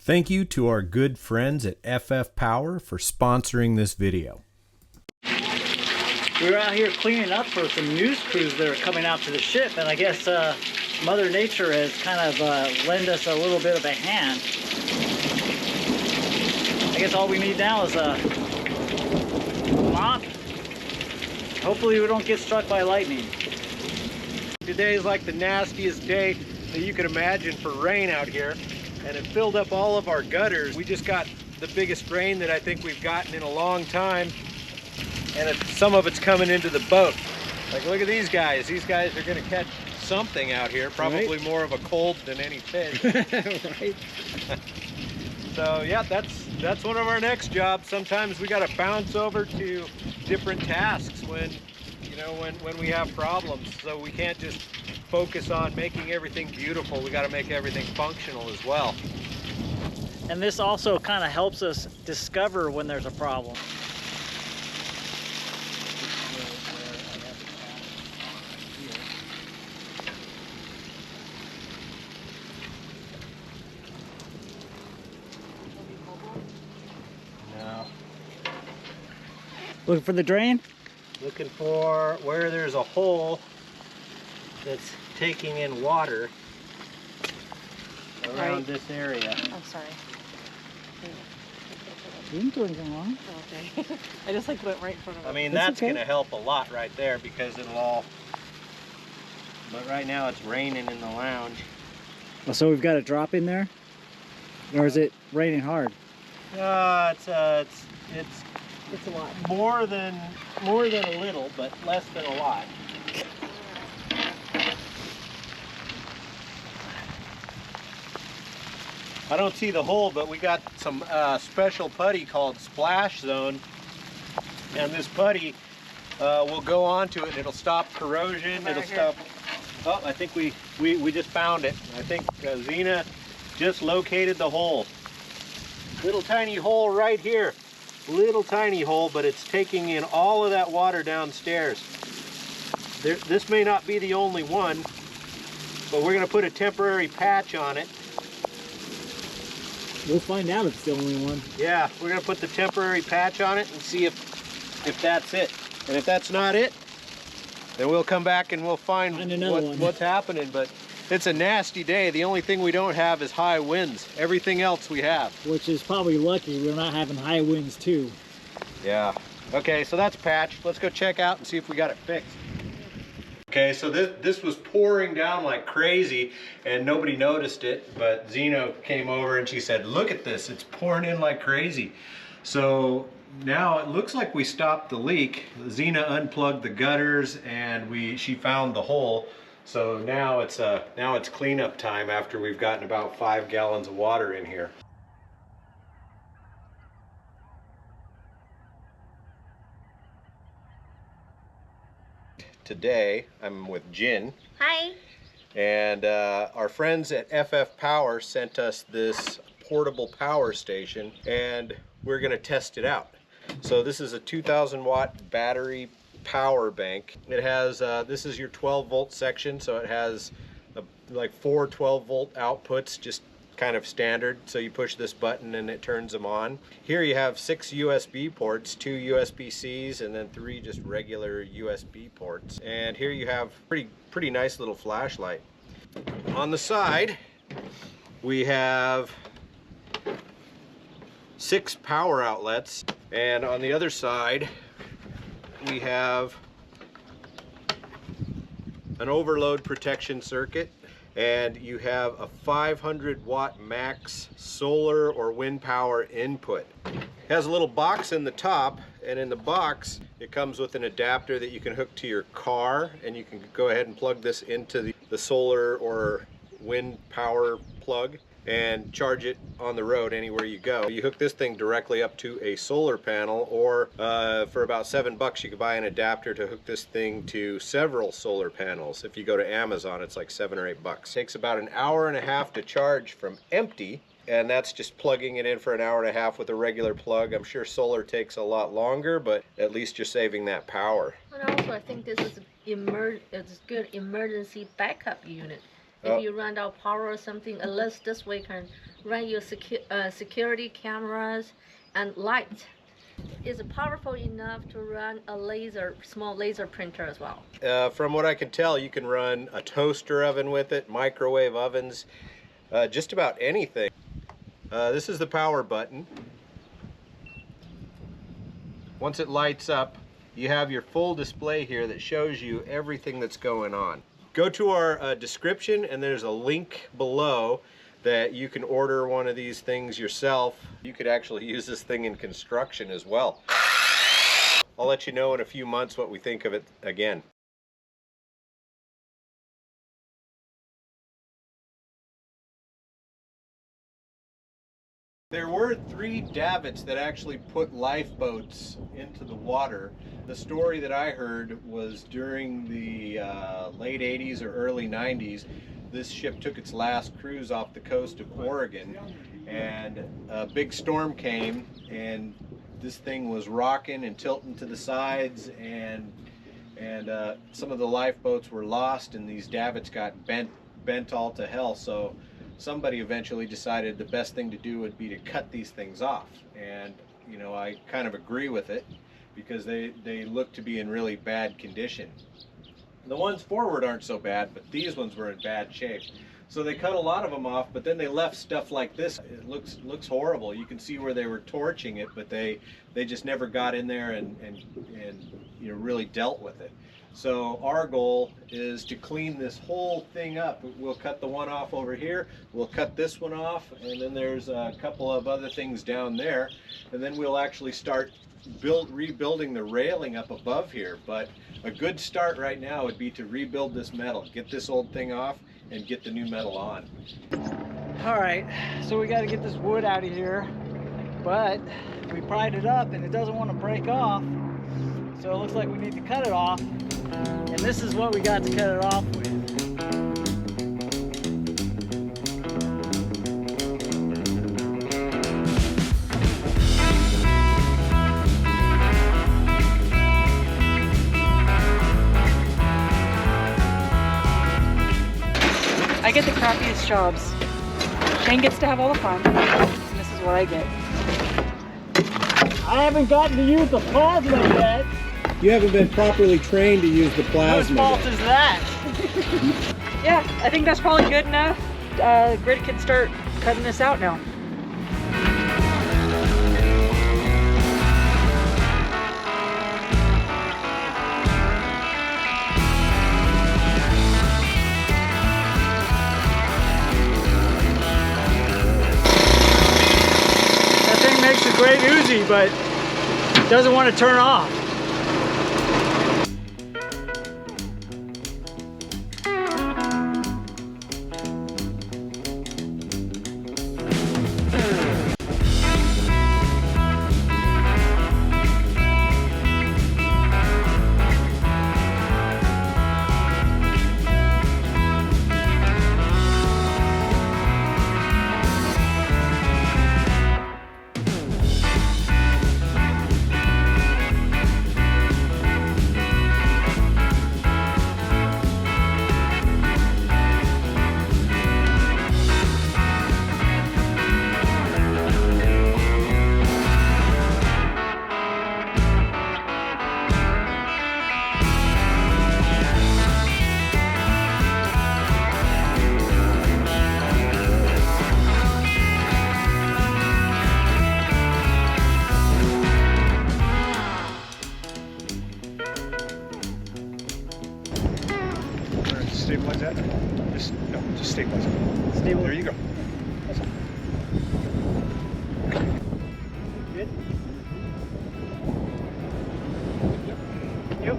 Thank you to our good friends at FFpower for sponsoring this video. We were out here cleaning up for some news crews that are coming out to the ship, and I guess Mother Nature has kind of lent us a little bit of a hand. I guess all we need now is a mop. Hopefully we don't get struck by lightning. Today is like the nastiest day that you could imagine for rain out here, and it filled up all of our gutters. We just got the biggest rain that I think we've gotten in a long time, and some of it's coming into the boat. Like, look at these guys. These guys are going to catch something out here, probably more of a cold than any fish. Right. So yeah, that's one of our next jobs. Sometimes we got to bounce over to different tasks when we have problems. So we can't just focus on making everything beautiful. We got to make everything functional as well. And this also kind of helps us discover when there's a problem. No. Looking for the drain? Looking for where there's a hole that's taking in water around this area. I'm sorry. You didn't do anything wrong. Oh, okay. I just like went right in front of it. I mean, That's that's okay. going to help a lot right there because it'll all... But right now it's raining in the lounge. Oh, so we've got a drop in there? Or is it raining hard? It's It's a lot. more than a little, but less than a lot. I don't see the hole, but we got some special putty called Splash Zone, and this putty will go onto it and it'll stop corrosion. It'll stop. Oh, I think we just found it. I think Zena just located the hole. Little tiny hole right here. Little tiny hole, but it's taking in all of that water downstairs. This may not be the only one, but we're going to put a temporary patch on it. We'll find out if it's the only one. Yeah, we're going to put the temporary patch on it and see if that's it. And if that's not it, then we'll come back and we'll find what's happening. But it's a nasty day. The only thing we don't have is high winds. Everything else we have. Which is probably lucky we're not having high winds too. Yeah. Okay, so that's patched. Let's go check out and see if we got it fixed. Okay, so this was pouring down like crazy and nobody noticed it, but Zeno came over and she said, look at this, it's pouring in like crazy. So now it looks like we stopped the leak. Zena unplugged the gutters and she found the hole. So now it's cleanup time after we've gotten about 5 gallons of water in here. Today I'm with Jin. Hi. And our friends at FFpower sent us this portable power station and we're going to test it out. So this is a 2,000 watt battery power bank. It has, this is your 12 volt section, so it has like 4 12 volt outputs, just kind of standard. So you push this button and it turns them on. Here you have 6 USB ports, 2 USB-Cs and then 3 just regular USB ports. And here you have pretty nice little flashlight. On the side we have 6 power outlets, and on the other side we have an overload protection circuit and you have a 500 watt max solar or wind power input. It has a little box in the top, and in the box it comes with an adapter that you can hook to your car, and you can go ahead and plug this into the solar or wind power plug and charge it on the road anywhere you go. You hook this thing directly up to a solar panel, or for about $7 you can buy an adapter to hook this thing to several solar panels. If you go to Amazon, it's like $7 or $8. It takes about an hour and a half to charge from empty, and that's just plugging it in for an hour and a half with a regular plug. I'm sure solar takes a lot longer, but at least you're saving that power. And also, I think this is it's good emergency backup unit. If you run out power or something, at least this way can run your security cameras and lights. Is it powerful enough to run a small laser printer as well? From what I can tell, you can run a toaster oven with it, microwave ovens, just about anything. This is the power button. Once it lights up, you have your full display here that shows you everything that's going on. Go to our description, and there's a link below that you can order one of these things yourself. You could actually use this thing in construction as well. I'll let you know in a few months what we think of it again. There were 3 davits that actually put lifeboats into the water. The story that I heard was during the late 80s or early 90s, this ship took its last cruise off the coast of Oregon, and a big storm came, and this thing was rocking and tilting to the sides, and some of the lifeboats were lost, and these davits got bent all to hell. So somebody eventually decided the best thing to do would be to cut these things off, and you know, I kind of agree with it, because they look to be in really bad condition. The ones forward aren't so bad, but these ones were in bad shape. So they cut a lot of them off, but then they left stuff like this. It looks horrible. You can see where they were torching it, but they just never got in there and you know, really dealt with it. So our goal is to clean this whole thing up. We'll cut the one off over here, we'll cut this one off, and then there's a couple of other things down there, and then we'll actually start rebuilding the railing up above here. But a good start right now would be to rebuild this metal, get this old thing off and get the new metal on. All right, so we got to get this wood out of here, but we pried it up and it doesn't want to break off, so it looks like we need to cut it off, and this is what we got to cut it off with. I get the crappiest jobs. Shane gets to have all the fun, and this is what I get. I haven't gotten to use the plasma yet. You haven't been properly trained to use the plasma. Whose fault is that? Yeah, I think that's probably good enough. Grid can start cutting this out now. Makes a great Uzi, but doesn't want to turn off. stabilizer. Stable. There you go. Good. Yep.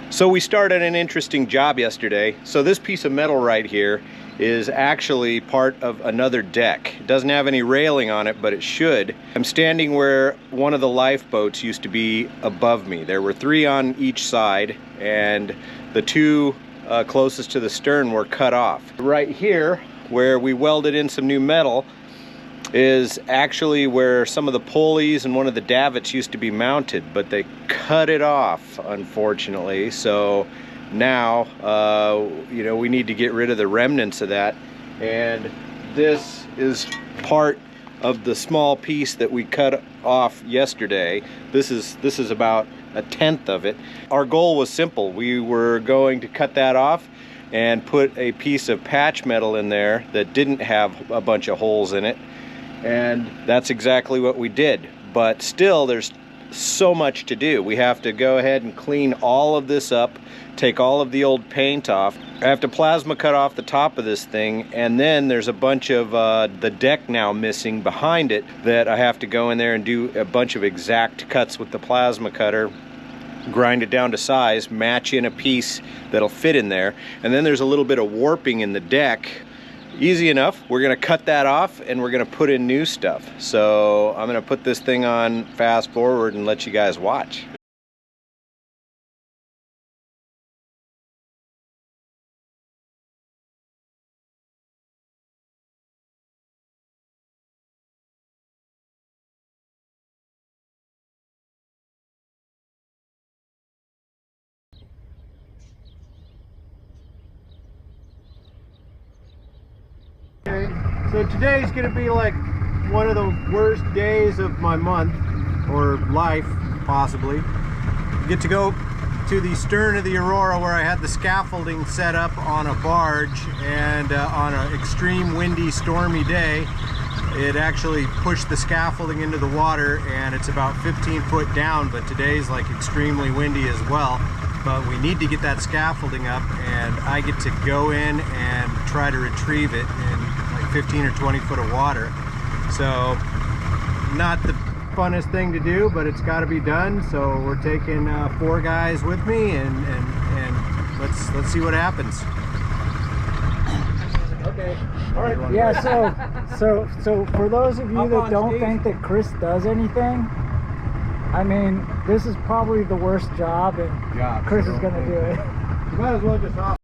So we started an interesting job yesterday. So this piece of metal right here is actually part of another deck. It doesn't have any railing on it, but it should. I'm standing where one of the lifeboats used to be above me. There were 3 on each side, and the 2 closest to the stern were cut off. Right here, where we welded in some new metal, is actually where some of the pulleys and one of the davits used to be mounted, but they cut it off, unfortunately. So now, you know, we need to get rid of the remnants of that. And this is part of the small piece that we cut off yesterday. This is about 1/10 of it. Our goal was simple. We were going to cut that off and put a piece of patch metal in there that didn't have a bunch of holes in it. And that's exactly what we did. But still, there's so much to do. We have to go ahead and clean all of this up, take all of the old paint off. I have to plasma cut off the top of this thing, and then there's a bunch of the deck now missing behind it that I have to go in there and do a bunch of exact cuts with the plasma cutter, grind it down to size, match in a piece that'll fit in there. And then there's a little bit of warping in the deck. Easy enough. We're gonna cut that off and we're gonna put in new stuff. So I'm gonna put this thing on fast forward and let you guys watch. Okay, so today's gonna be like one of the worst days of my month, or life, possibly. I get to go to the stern of the Aurora where I had the scaffolding set up on a barge, and on an extreme windy, stormy day, it actually pushed the scaffolding into the water, and it's about 15 foot down, but today's like extremely windy as well. But we need to get that scaffolding up, and I get to go in and try to retrieve it in like 15 or 20 foot of water. So not the funnest thing to do, but it's got to be done. So we're taking 4 guys with me, and let's see what happens. Okay. All right. Yeah. So for those of you that don't think that Chris does anything, I mean, this is probably the worst job, and Chris is going to do it. You might as well just hop.